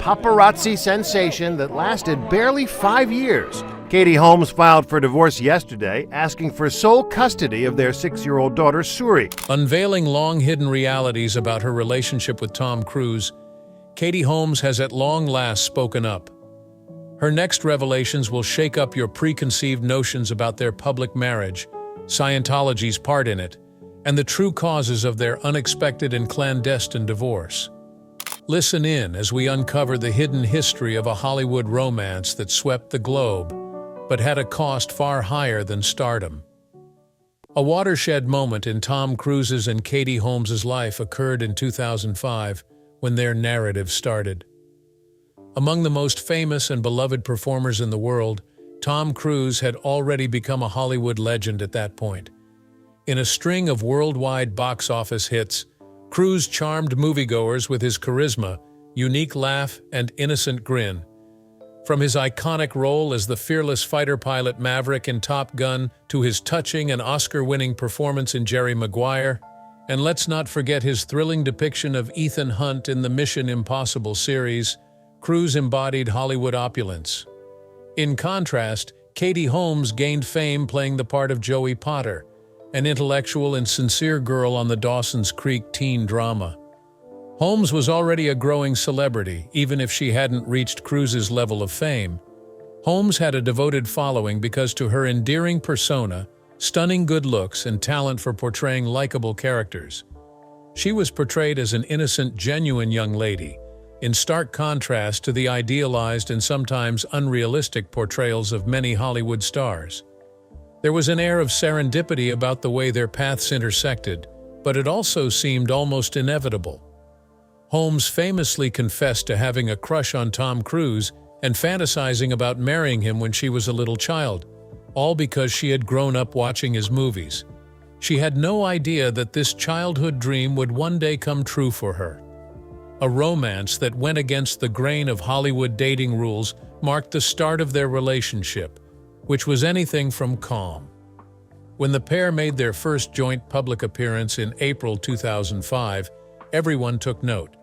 paparazzi sensation that lasted barely 5 years. Katie Holmes filed for divorce yesterday, asking for sole custody of their 6-year-old daughter, Suri. Unveiling long-hidden realities about her relationship with Tom Cruise, Katie Holmes has at long last spoken up. Her next revelations will shake up your preconceived notions about their public marriage, Scientology's part in it, and the true causes of their unexpected and clandestine divorce. Listen in as we uncover the hidden history of a Hollywood romance that swept the globe, but had a cost far higher than stardom. A watershed moment in Tom Cruise's and Katie Holmes' life occurred in 2005 when their narrative started. Among the most famous and beloved performers in the world, Tom Cruise had already become a Hollywood legend at that point. In a string of worldwide box office hits, Cruise charmed moviegoers with his charisma, unique laugh, and innocent grin. From his iconic role as the fearless fighter pilot Maverick in Top Gun to his touching and Oscar-winning performance in Jerry Maguire, and let's not forget his thrilling depiction of Ethan Hunt in the Mission Impossible series, Cruise embodied Hollywood opulence. In contrast, Katie Holmes gained fame playing the part of Joey Potter, an intellectual and sincere girl on the Dawson's Creek teen drama. Holmes was already a growing celebrity, even if she hadn't reached Cruise's level of fame. Holmes had a devoted following because to her endearing persona, stunning good looks, and talent for portraying likable characters. She was portrayed as an innocent, genuine young lady, in stark contrast to the idealized and sometimes unrealistic portrayals of many Hollywood stars. There was an air of serendipity about the way their paths intersected, but it also seemed almost inevitable. Holmes famously confessed to having a crush on Tom Cruise and fantasizing about marrying him when she was a little child, all because she had grown up watching his movies. She had no idea that this childhood dream would one day come true for her. A romance that went against the grain of Hollywood dating rules marked the start of their relationship, which was anything from calm. When the pair made their first joint public appearance in April 2005, everyone took note.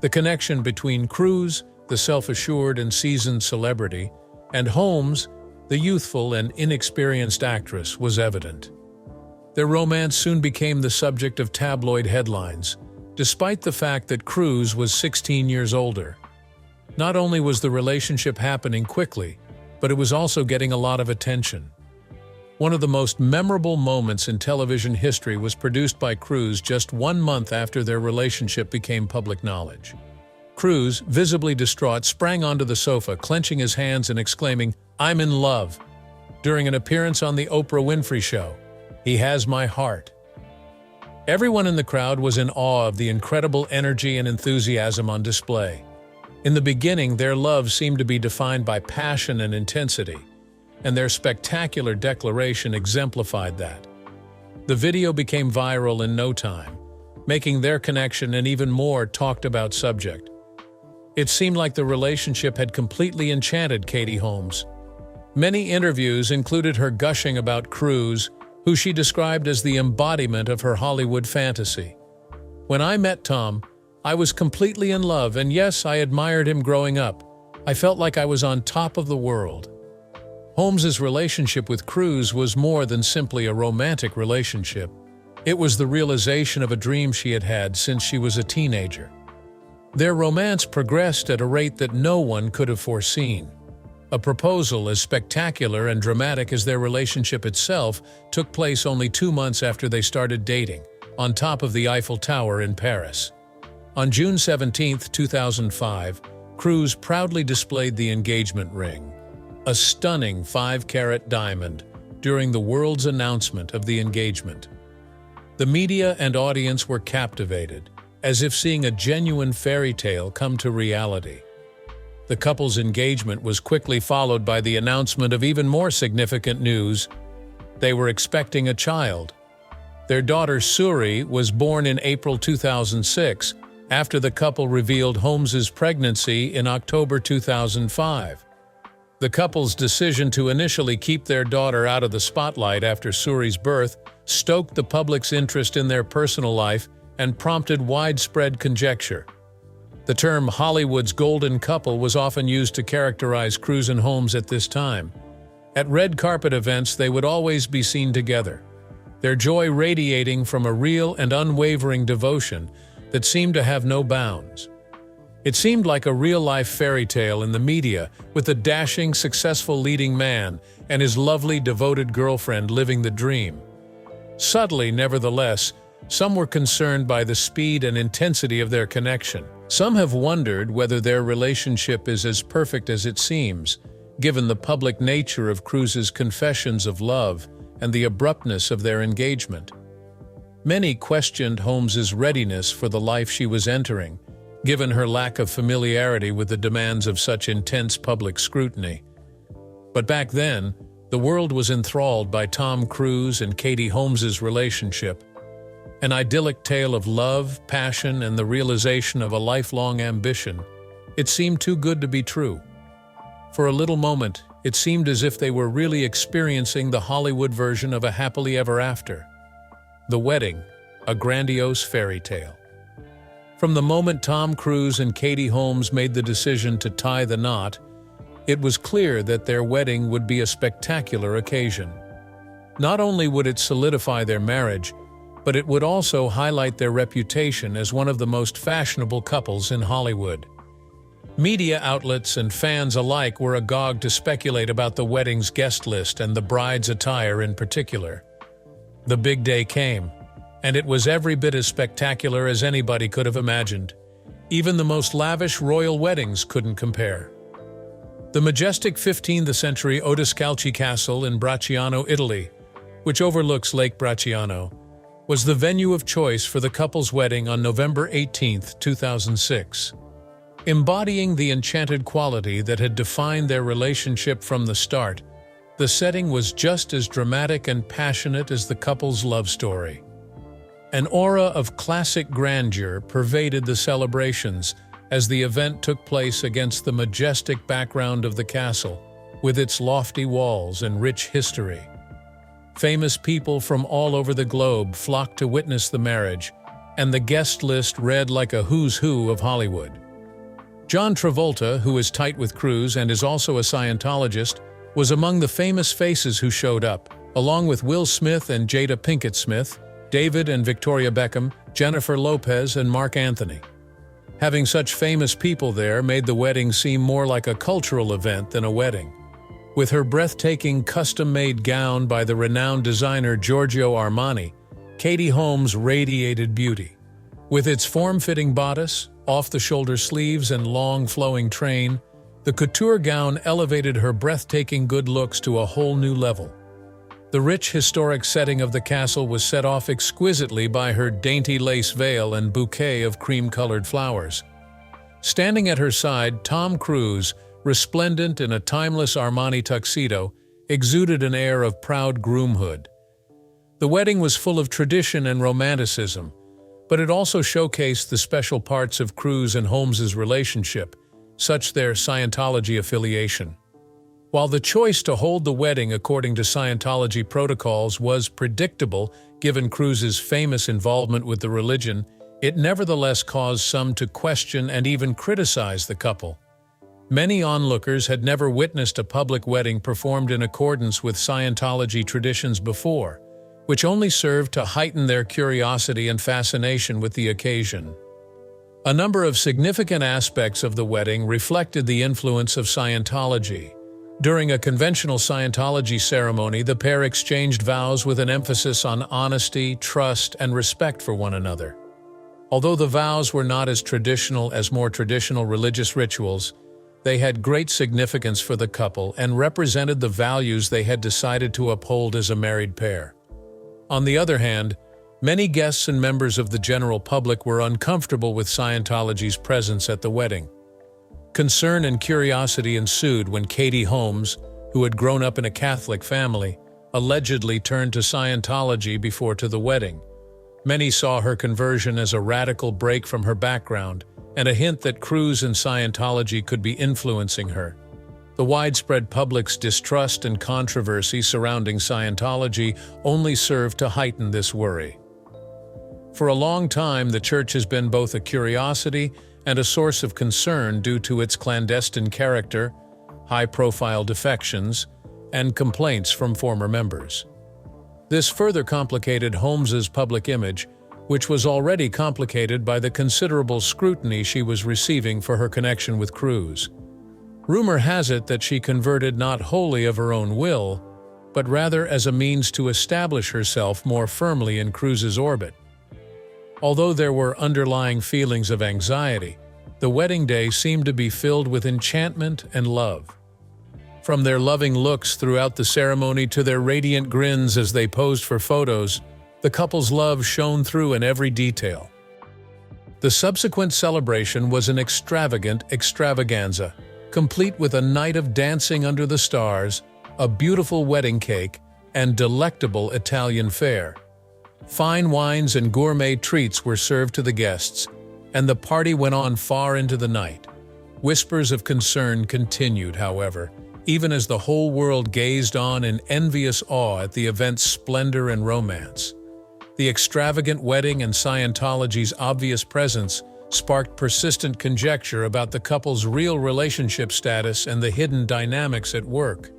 The connection between Cruise, the self-assured and seasoned celebrity, and Holmes, the youthful and inexperienced actress, was evident. Their romance soon became the subject of tabloid headlines, despite the fact that Cruise was 16 years older. Not only was the relationship happening quickly, but it was also getting a lot of attention. One of the most memorable moments in television history was produced by Cruise just 1 month after their relationship became public knowledge. Cruise, visibly distraught, sprang onto the sofa, clenching his hands and exclaiming, "I'm in love," during an appearance on The Oprah Winfrey Show. "He has my heart." Everyone in the crowd was in awe of the incredible energy and enthusiasm on display. In the beginning, their love seemed to be defined by passion and intensity, and their spectacular declaration exemplified that. The video became viral in no time, making their connection an even more talked-about subject. It seemed like the relationship had completely enchanted Katie Holmes. Many interviews included her gushing about Cruise, who she described as the embodiment of her Hollywood fantasy. "When I met Tom, I was completely in love, and yes, I admired him growing up. I felt like I was on top of the world." Holmes's relationship with Cruise was more than simply a romantic relationship. It was the realization of a dream she had had since she was a teenager. Their romance progressed at a rate that no one could have foreseen. A proposal as spectacular and dramatic as their relationship itself took place only 2 months after they started dating, on top of the Eiffel Tower in Paris. On June 17, 2005, Cruise proudly displayed the engagement ring, a stunning 5-carat diamond, during the world's announcement of the engagement. The media and audience were captivated, as if seeing a genuine fairy tale come to reality. The couple's engagement was quickly followed by the announcement of even more significant news. They were expecting a child. Their daughter Suri was born in April 2006, after the couple revealed Holmes's pregnancy in October 2005. The couple's decision to initially keep their daughter out of the spotlight after Suri's birth stoked the public's interest in their personal life and prompted widespread conjecture. The term Hollywood's golden couple was often used to characterize Cruise and Holmes at this time. At red carpet events, they would always be seen together, their joy radiating from a real and unwavering devotion that seemed to have no bounds. It seemed like a real-life fairy tale in the media, with a dashing, successful leading man and his lovely, devoted girlfriend living the dream. Subtly, nevertheless, some were concerned by the speed and intensity of their connection. Some have wondered whether their relationship is as perfect as it seems, given the public nature of Cruise's confessions of love and the abruptness of their engagement. Many questioned Holmes's readiness for the life she was entering, given her lack of familiarity with the demands of such intense public scrutiny. But back then, the world was enthralled by Tom Cruise and Katie Holmes's relationship, an idyllic tale of love, passion, and the realization of a lifelong ambition. It seemed too good to be true. For a little moment, it seemed as if they were really experiencing the Hollywood version of a happily ever after. The wedding, a grandiose fairy tale. From the moment Tom Cruise and Katie Holmes made the decision to tie the knot, it was clear that their wedding would be a spectacular occasion. Not only would it solidify their marriage, but it would also highlight their reputation as one of the most fashionable couples in Hollywood. Media outlets and fans alike were agog to speculate about the wedding's guest list and the bride's attire in particular. The big day came, and it was every bit as spectacular as anybody could have imagined. Even the most lavish royal weddings couldn't compare. The majestic 15th-century Odescalchi Castle in Bracciano, Italy, which overlooks Lake Bracciano, was the venue of choice for the couple's wedding on November 18, 2006. Embodying the enchanted quality that had defined their relationship from the start, the setting was just as dramatic and passionate as the couple's love story. An aura of classic grandeur pervaded the celebrations as the event took place against the majestic background of the castle, with its lofty walls and rich history. Famous people from all over the globe flocked to witness the marriage, and the guest list read like a who's who of Hollywood. John Travolta, who is tight with Cruise and is also a Scientologist, was among the famous faces who showed up, along with Will Smith and Jada Pinkett Smith, David and Victoria Beckham, Jennifer Lopez, and Mark Anthony. Having such famous people there made the wedding seem more like a cultural event than a wedding. With her breathtaking custom-made gown by the renowned designer Giorgio Armani, Katie Holmes radiated beauty. With its form-fitting bodice, off-the-shoulder sleeves, and long flowing train, the couture gown elevated her breathtaking good looks to a whole new level. The rich historic setting of the castle was set off exquisitely by her dainty lace veil and bouquet of cream-colored flowers. Standing at her side, Tom Cruise, resplendent in a timeless Armani tuxedo, exuded an air of proud groomhood. The wedding was full of tradition and romanticism, but it also showcased the special parts of Cruise and Holmes's relationship, such their Scientology affiliation. While the choice to hold the wedding according to Scientology protocols was predictable given Cruise's famous involvement with the religion, it nevertheless caused some to question and even criticize the couple. Many onlookers had never witnessed a public wedding performed in accordance with Scientology traditions before, which only served to heighten their curiosity and fascination with the occasion. A number of significant aspects of the wedding reflected the influence of Scientology. During a conventional Scientology ceremony, the pair exchanged vows with an emphasis on honesty, trust, and respect for one another. Although the vows were not as traditional as more traditional religious rituals, they had great significance for the couple and represented the values they had decided to uphold as a married pair. On the other hand, many guests and members of the general public were uncomfortable with Scientology's presence at the wedding. Concern and curiosity ensued when Katie Holmes, who had grown up in a Catholic family, allegedly turned to Scientology before to the wedding. Many saw her conversion as a radical break from her background and a hint that Cruise and Scientology could be influencing her. The widespread public's distrust and controversy surrounding Scientology only served to heighten this worry. For a long time, the church has been both a curiosity and a source of concern due to its clandestine character, high-profile defections, and complaints from former members. This further complicated Holmes's public image, which was already complicated by the considerable scrutiny she was receiving for her connection with Cruz. Rumor has it that she converted not wholly of her own will, but rather as a means to establish herself more firmly in Cruz's orbit. Although there were underlying feelings of anxiety, the wedding day seemed to be filled with enchantment and love. From their loving looks throughout the ceremony to their radiant grins as they posed for photos, the couple's love shone through in every detail. The subsequent celebration was an extravagant extravaganza, complete with a night of dancing under the stars, a beautiful wedding cake, and delectable Italian fare. Fine wines and gourmet treats were served to the guests, and the party went on far into the night. Whispers of concern continued, however, even as the whole world gazed on in envious awe at the event's splendor and romance. The extravagant wedding and Scientology's obvious presence sparked persistent conjecture about the couple's real relationship status and the hidden dynamics at work.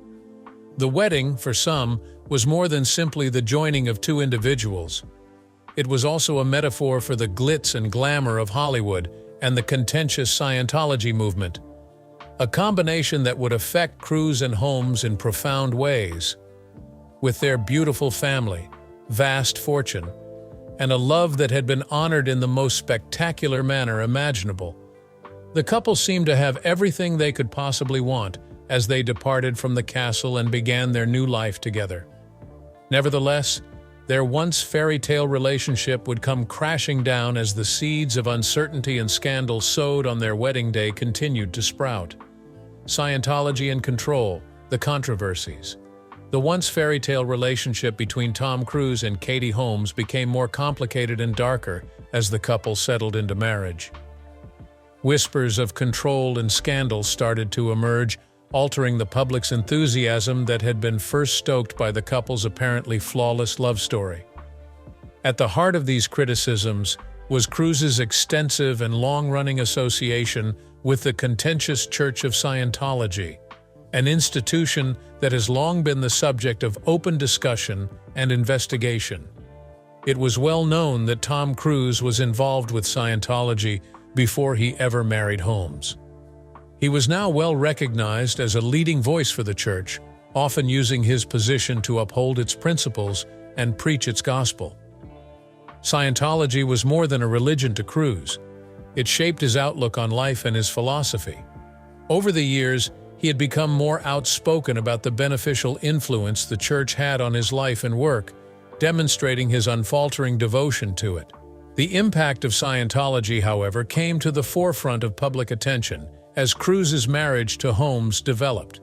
The wedding, for some, was more than simply the joining of two individuals. It was also a metaphor for the glitz and glamour of Hollywood and the contentious Scientology movement, a combination that would affect Cruz and Holmes in profound ways. With their beautiful family, vast fortune, and a love that had been honored in the most spectacular manner imaginable, the couple seemed to have everything they could possibly want as they departed from the castle and began their new life together. Nevertheless, their once fairy tale relationship would come crashing down as the seeds of uncertainty and scandal sowed on their wedding day continued to sprout. Scientology and control, the controversies. The once fairy tale relationship between Tom Cruise and Katie Holmes became more complicated and darker as the couple settled into marriage. Whispers of control and scandal started to emerge, altering the public's enthusiasm that had been first stoked by the couple's apparently flawless love story. At the heart of these criticisms was Cruise's extensive and long-running association with the contentious Church of Scientology, an institution that has long been the subject of open discussion and investigation. It was well known that Tom Cruise was involved with Scientology before he ever married Holmes. He was now well recognized as a leading voice for the church, often using his position to uphold its principles and preach its gospel. Scientology was more than a religion to Cruise. It shaped his outlook on life and his philosophy. Over the years, he had become more outspoken about the beneficial influence the church had on his life and work, demonstrating his unfaltering devotion to it. The impact of Scientology, however, came to the forefront of public attention as Cruise's marriage to Holmes developed.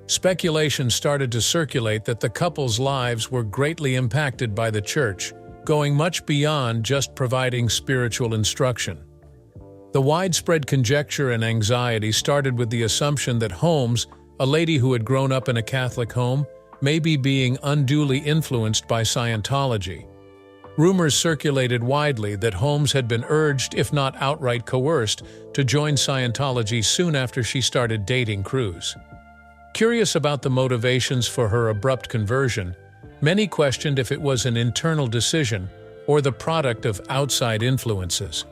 Speculation started to circulate that the couple's lives were greatly impacted by the church, going much beyond just providing spiritual instruction. The widespread conjecture and anxiety started with the assumption that Holmes, a lady who had grown up in a Catholic home, may be being unduly influenced by Scientology. Rumors circulated widely that Holmes had been urged, if not outright coerced, to join Scientology soon after she started dating Cruise. Curious about the motivations for her abrupt conversion, many questioned if it was an internal decision or the product of outside influences.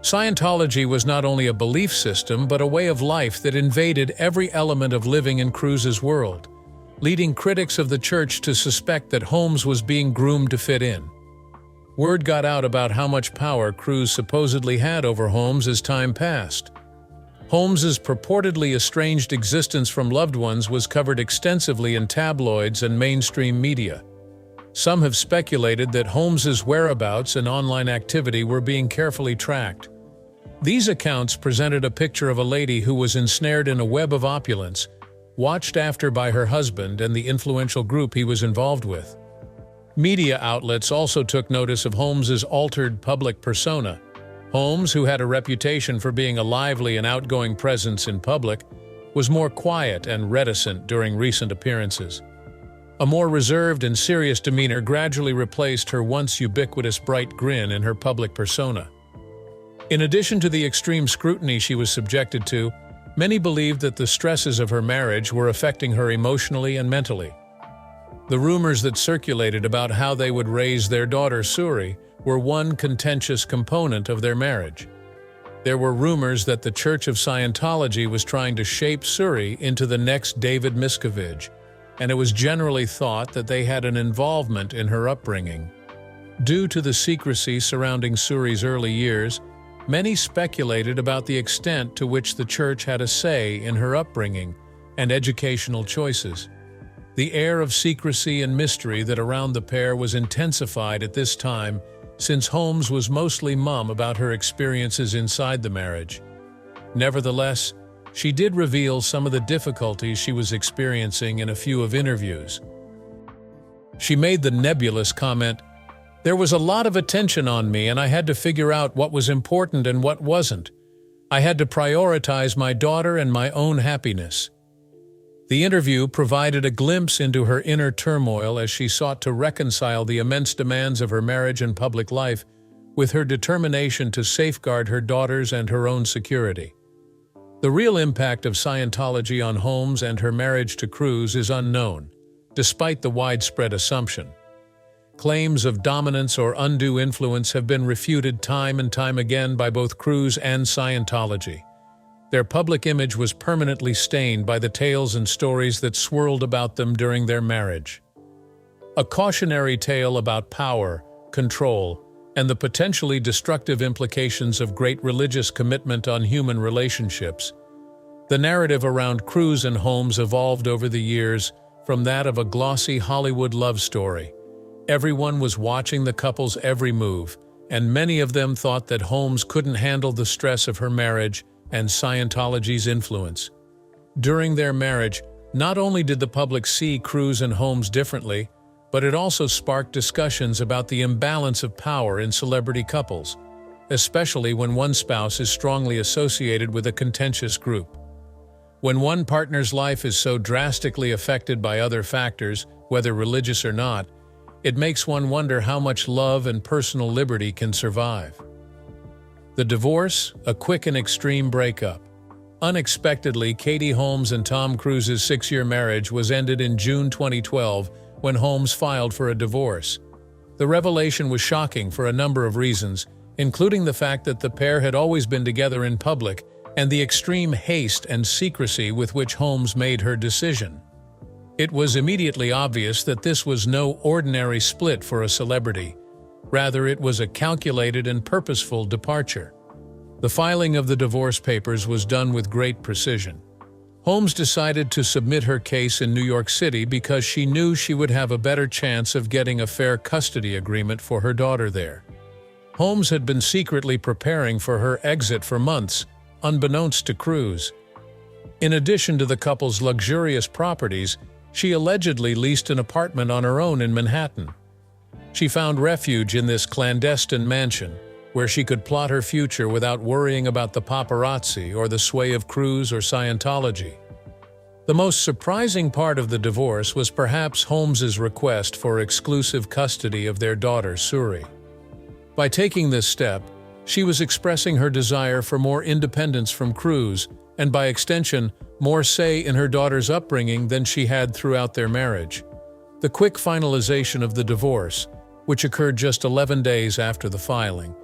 Scientology was not only a belief system but a way of life that invaded every element of living in Cruise's world, leading critics of the church to suspect that Holmes was being groomed to fit in. Word got out about how much power Cruise supposedly had over Holmes as time passed. Holmes's purportedly estranged existence from loved ones was covered extensively in tabloids and mainstream media. Some have speculated that Holmes's whereabouts and online activity were being carefully tracked. These accounts presented a picture of a lady who was ensnared in a web of opulence, watched after by her husband and the influential group he was involved with. Media outlets also took notice of Holmes's altered public persona. Holmes, who had a reputation for being a lively and outgoing presence in public, was more quiet and reticent during recent appearances. A more reserved and serious demeanor gradually replaced her once ubiquitous bright grin in her public persona. In addition to the extreme scrutiny she was subjected to, many believed that the stresses of her marriage were affecting her emotionally and mentally. The rumors that circulated about how they would raise their daughter Suri were one contentious component of their marriage. There were rumors that the Church of Scientology was trying to shape Suri into the next David Miscavige, and it was generally thought that they had an involvement in her upbringing. Due to the secrecy surrounding Suri's early years, many speculated about the extent to which the church had a say in her upbringing and educational choices. The air of secrecy and mystery that around the pair was intensified at this time, since Holmes was mostly mum about her experiences inside the marriage. Nevertheless, she did reveal some of the difficulties she was experiencing in a few of interviews. She made the nebulous comment, "There was a lot of attention on me and I had to figure out what was important and what wasn't. I had to prioritize my daughter and my own happiness." The interview provided a glimpse into her inner turmoil as she sought to reconcile the immense demands of her marriage and public life with her determination to safeguard her daughters and her own security. The real impact of Scientology on Holmes and her marriage to Cruz is unknown, despite the widespread assumption. Claims of dominance or undue influence have been refuted time and time again by both Cruz and Scientology. Their public image was permanently stained by the tales and stories that swirled about them during their marriage. A cautionary tale about power, control, and the potentially destructive implications of great religious commitment on human relationships. The narrative around Cruz and Holmes evolved over the years from that of a glossy Hollywood love story. Everyone was watching the couple's every move, and many of them thought that Holmes couldn't handle the stress of her marriage and Scientology's influence. During their marriage, not only did the public see Cruz and Holmes differently, but it also sparked discussions about the imbalance of power in celebrity couples, especially when one spouse is strongly associated with a contentious group. When one partner's life is so drastically affected by other factors, whether religious or not, it makes one wonder how much love and personal liberty can survive. The divorce, a quick and extreme breakup. Unexpectedly, Katie Holmes and Tom Cruise's 6-year marriage was ended in June 2012 when Holmes filed for a divorce. The revelation was shocking for a number of reasons, including the fact that the pair had always been together in public and the extreme haste and secrecy with which Holmes made her decision. It was immediately obvious that this was no ordinary split for a celebrity. Rather, it was a calculated and purposeful departure. The filing of the divorce papers was done with great precision. Holmes decided to submit her case in New York City because she knew she would have a better chance of getting a fair custody agreement for her daughter there. Holmes had been secretly preparing for her exit for months, unbeknownst to Cruz. In addition to the couple's luxurious properties, she allegedly leased an apartment on her own in Manhattan. She found refuge in this clandestine mansion, where she could plot her future without worrying about the paparazzi or the sway of Cruz or Scientology. The most surprising part of the divorce was perhaps Holmes's request for exclusive custody of their daughter, Suri. By taking this step, she was expressing her desire for more independence from Cruz, and by extension, more say in her daughter's upbringing than she had throughout their marriage. The quick finalization of the divorce, which occurred just 11 days after the filing,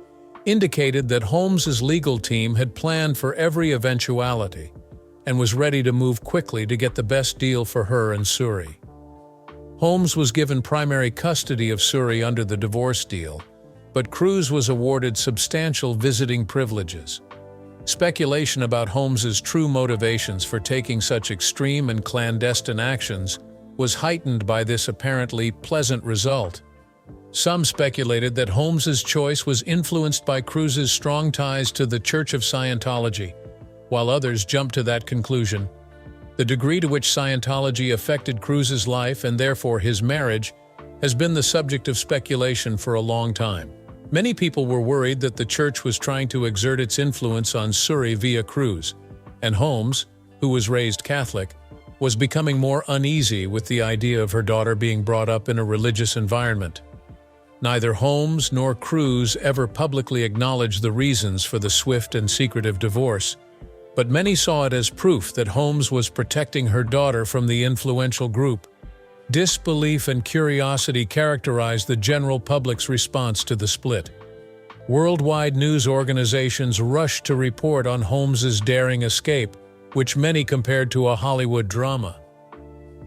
indicated that Holmes's legal team had planned for every eventuality and was ready to move quickly to get the best deal for her and Suri. Holmes was given primary custody of Suri under the divorce deal, but Cruz was awarded substantial visiting privileges. Speculation about Holmes's true motivations for taking such extreme and clandestine actions was heightened by this apparently pleasant result. Some speculated that Holmes's choice was influenced by Cruz's strong ties to the Church of Scientology, while others jumped to that conclusion. The degree to which Scientology affected Cruz's life and therefore his marriage has been the subject of speculation for a long time. Many people were worried that the church was trying to exert its influence on Suri via Cruz, and Holmes, who was raised Catholic, was becoming more uneasy with the idea of her daughter being brought up in a religious environment. Neither Holmes nor Cruise ever publicly acknowledged the reasons for the swift and secretive divorce, but many saw it as proof that Holmes was protecting her daughter from the influential group. Disbelief and curiosity characterized the general public's response to the split. Worldwide news organizations rushed to report on Holmes's daring escape, which many compared to a Hollywood drama.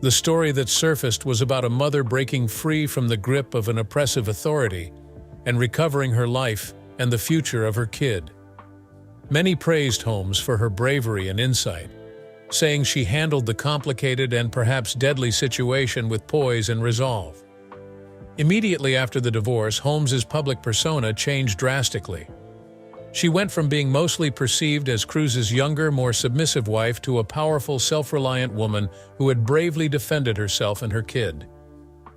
The story that surfaced was about a mother breaking free from the grip of an oppressive authority and recovering her life and the future of her kid. Many praised Holmes for her bravery and insight, saying she handled the complicated and perhaps deadly situation with poise and resolve. Immediately after the divorce, Holmes's public persona changed drastically. She went from being mostly perceived as Cruise's younger, more submissive wife to a powerful, self-reliant woman who had bravely defended herself and her kid.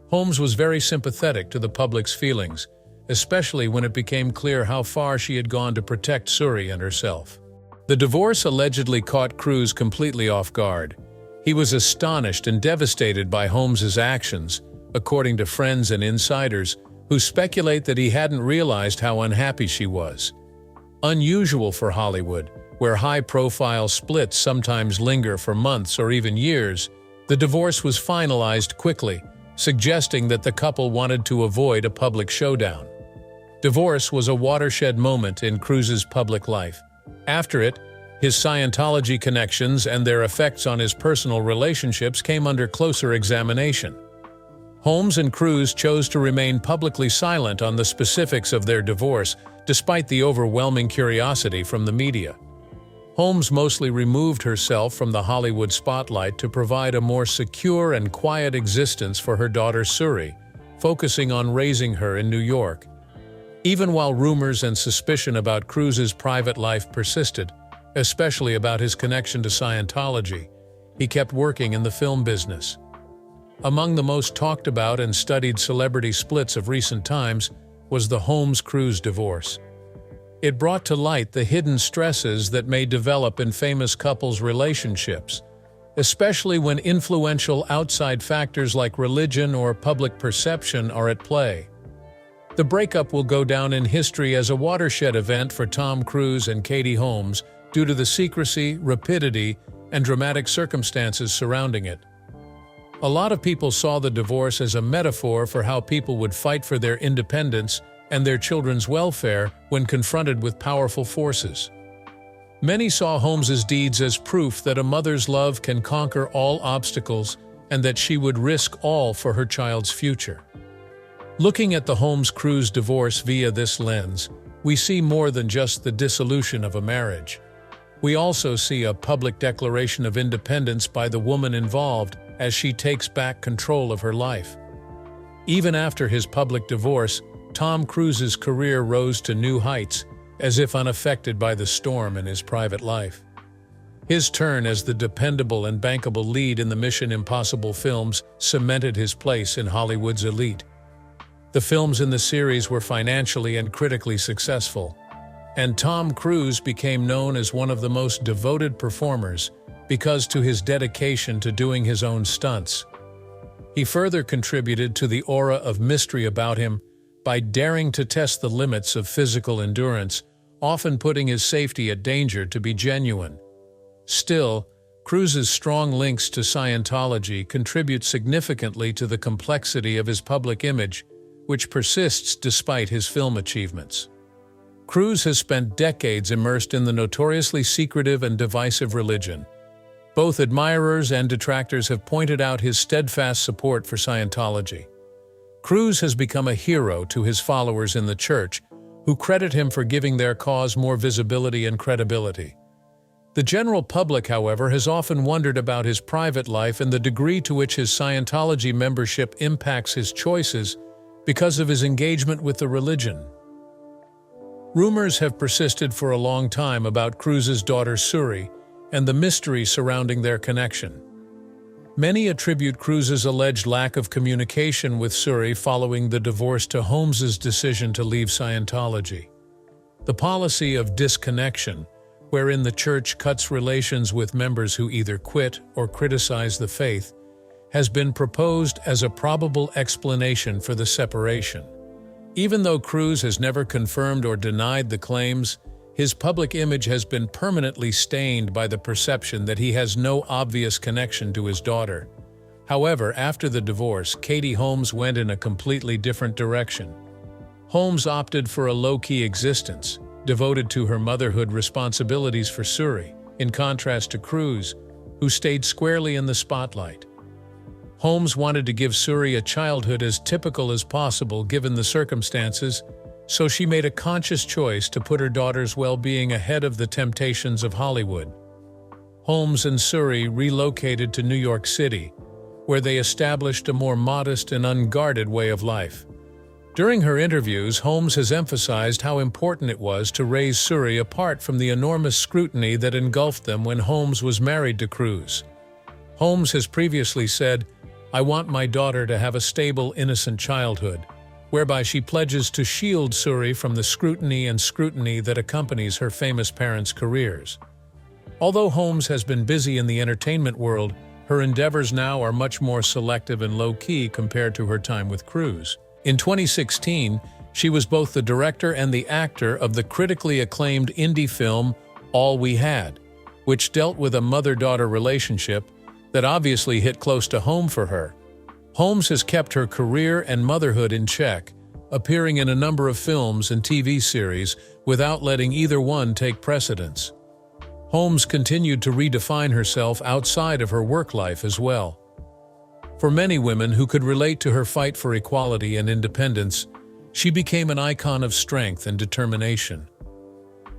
Holmes was very sympathetic to the public's feelings, especially when it became clear how far she had gone to protect Suri and herself. The divorce allegedly caught Cruise completely off guard. He was astonished and devastated by Holmes's actions, according to friends and insiders, who speculate that he hadn't realized how unhappy she was. Unusual for Hollywood, where high-profile splits sometimes linger for months or even years, the divorce was finalized quickly, suggesting that the couple wanted to avoid a public showdown. Divorce was a watershed moment in Cruise's public life. After it, his Scientology connections and their effects on his personal relationships came under closer examination. Holmes and Cruise chose to remain publicly silent on the specifics of their divorce, despite the overwhelming curiosity from the media. Holmes mostly removed herself from the Hollywood spotlight to provide a more secure and quiet existence for her daughter Suri, focusing on raising her in New York. Even while rumors and suspicion about Cruise's private life persisted, especially about his connection to Scientology, he kept working in the film business. Among the most talked about and studied celebrity splits of recent times was the Holmes-Cruise divorce. It brought to light the hidden stresses that may develop in famous couples' relationships, especially when influential outside factors like religion or public perception are at play. The breakup will go down in history as a watershed event for Tom Cruise and Katie Holmes due to the secrecy, rapidity, and dramatic circumstances surrounding it. A lot of people saw the divorce as a metaphor for how people would fight for their independence and their children's welfare when confronted with powerful forces. Many saw Holmes's deeds as proof that a mother's love can conquer all obstacles and that she would risk all for her child's future. Looking at the Holmes-Cruise divorce via this lens, we see more than just the dissolution of a marriage. We also see a public declaration of independence by the woman involved as she takes back control of her life. Even after his public divorce, Tom Cruise's career rose to new heights, as if unaffected by the storm in his private life. His turn as the dependable and bankable lead in the Mission Impossible films cemented his place in Hollywood's elite. The films in the series were financially and critically successful, and Tom Cruise became known as one of the most devoted performers because to his dedication to doing his own stunts. He further contributed to the aura of mystery about him by daring to test the limits of physical endurance, often putting his safety at danger to be genuine. Still, Cruise's strong links to Scientology contribute significantly to the complexity of his public image, which persists despite his film achievements. Cruise has spent decades immersed in the notoriously secretive and divisive religion. Both admirers and detractors have pointed out his steadfast support for Scientology. Cruise has become a hero to his followers in the church, who credit him for giving their cause more visibility and credibility. The general public, however, has often wondered about his private life and the degree to which his Scientology membership impacts his choices because of his engagement with the religion. Rumors have persisted for a long time about Cruise's daughter Suri and the mystery surrounding their connection. Many attribute Cruise's alleged lack of communication with Suri following the divorce to Holmes's decision to leave Scientology. The policy of disconnection, wherein the church cuts relations with members who either quit or criticize the faith, has been proposed as a probable explanation for the separation. Even though Cruise has never confirmed or denied the claims, his public image has been permanently stained by the perception that he has no obvious connection to his daughter. However, after the divorce, Katie Holmes went in a completely different direction. Holmes opted for a low-key existence, devoted to her motherhood responsibilities for Suri, in contrast to Cruise, who stayed squarely in the spotlight. Holmes wanted to give Suri a childhood as typical as possible given the circumstances, so she made a conscious choice to put her daughter's well-being ahead of the temptations of Hollywood. Holmes and Suri relocated to New York City, where they established a more modest and unguarded way of life. During her interviews, Holmes has emphasized how important it was to raise Suri apart from the enormous scrutiny that engulfed them when Holmes was married to Cruise. Holmes has previously said, "I want my daughter to have a stable, innocent childhood," whereby she pledges to shield Suri from the scrutiny that accompanies her famous parents' careers. Although Holmes has been busy in the entertainment world, her endeavors now are much more selective and low-key compared to her time with Cruise. In 2016, she was both the director and the actor of the critically acclaimed indie film All We Had, which dealt with a mother-daughter relationship that obviously hit close to home for her. Holmes has kept her career and motherhood in check, appearing in a number of films and TV series without letting either one take precedence. Holmes continued to redefine herself outside of her work life as well. For many women who could relate to her fight for equality and independence, she became an icon of strength and determination.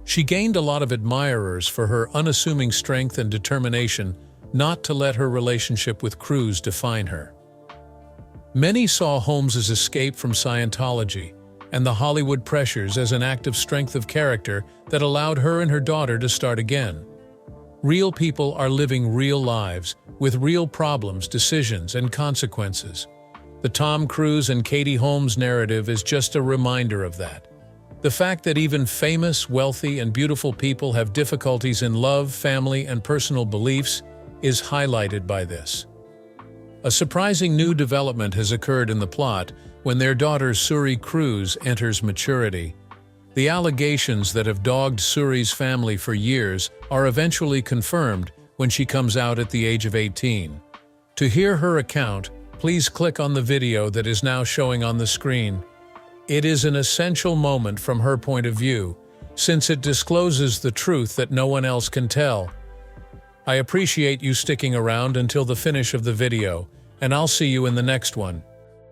She gained a lot of admirers for her unassuming strength and determination not to let her relationship with Cruise define her. Many saw Holmes's escape from Scientology and the Hollywood pressures as an act of strength of character that allowed her and her daughter to start again. Real people are living real lives, with real problems, decisions, and consequences. The Tom Cruise and Katie Holmes narrative is just a reminder of that. The fact that even famous, wealthy, and beautiful people have difficulties in love, family, and personal beliefs is highlighted by this. A surprising new development has occurred in the plot when their daughter Suri Cruise enters maturity. The allegations that have dogged Suri's family for years are eventually confirmed when she comes out at the age of 18. To hear her account, please click on the video that is now showing on the screen. It is an essential moment from her point of view, since it discloses the truth that no one else can tell. I appreciate you sticking around until the finish of the video, and I'll see you in the next one.